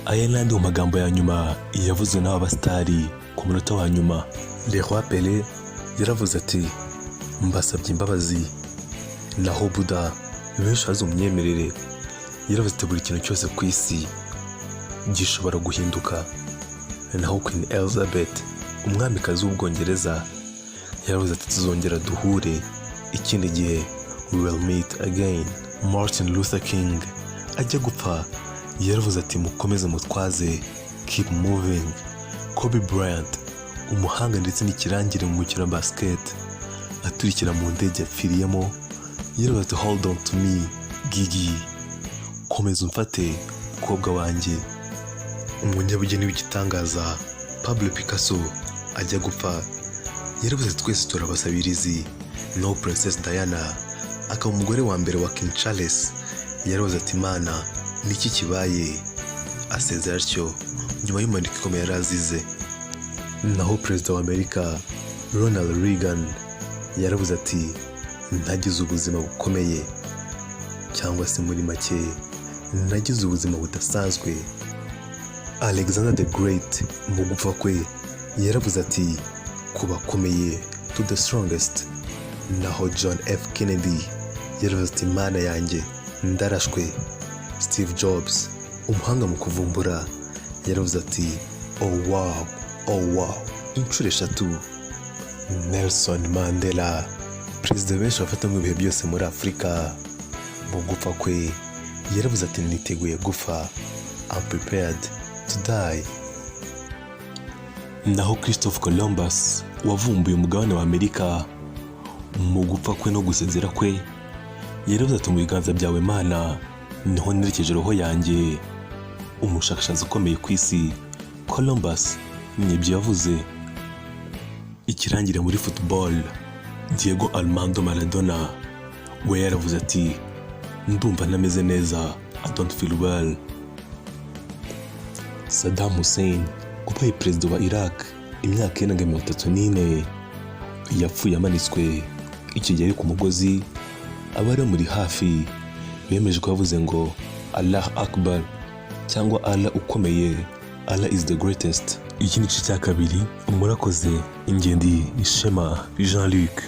aya n'andi mu magambo ya nyuma yavuze n'aba basitari ku munota wa nyuma. Le Roi Pele yaravuze ati mbasabye imbabazi. Naho Buda benshi bazi umyemerere yaravuze ati buri kintu cyose ku isi gishobora guhinduka. Naho Queen Elizabeth umwamikazi w'Ubwongereza yaravuze ati tuzongera duhure ikindi gihe, we will meet again. Martin Luther King ajya gupfa yaravuze ati mukomeze mutwaze, keep moving. Kobe Bryant umuhanga ndetse n'ikirangire mu mukino wa basket aturikira mu ndege yapfiriyemo yaravuze ati hold on to me Gigi, komeza umfate mukobwa wanjye. Umunyabugeni w'igitangaza Pablo Picasso ajya gupfa yaravuze ati twese turabasabirizi. No Princess Diana akaba umugore wa mbere wa King Charles yaravuze ati Imana niki kibaye, asezera atyo nyuma y'umanika ikomeye yari azize. Naho perezida wa Amerika Ronald Reagan yaravuze ati ntagize ubuzima bukomeye, cyangwa se muri make nagize ubuzima budasanzwe. Alexander the Great mu gupfa kwe yaravuze ati kubakomeye to the strongest. Naho John F. Kennedy yaravuze ati Mana yanjye ndarashwe. Steve Jobs umuhanga mu kuvumbura yaravuze ati oh wow inshuro 3. Nelson Mandela perezida benshi bafata mu bihe byose muri Afurika mu gupfa kwe yaravuze ati niteguye gupfa, I'm prepared to die. Naho Christopher Columbus wavumbuye umugabane wa Amerika mu gupfa kwe no gusezera kwe yaravuze ati mu biganza byawe Mana niho nerekeje roho yanjye. Umushakashatsi ukomeye ku isi Columbus nibyo yavuze. Ikirangire muri football Diego Armando Maradona we yaravuze ati ndumva nameze neza, I don't feel well. Saddam Hussein ubaye perezida wa Iraq imyaka 34 yapfuye amanitswe ikigeri ku mugozi. Abari muri hafi bemeje ko yavuze ngo Allah Akbar cyangwa Allah ukomeye, Allah is the greatest. Iki ni cya kabiri. Murakoze. Ingendi Ishema Jean-Luc.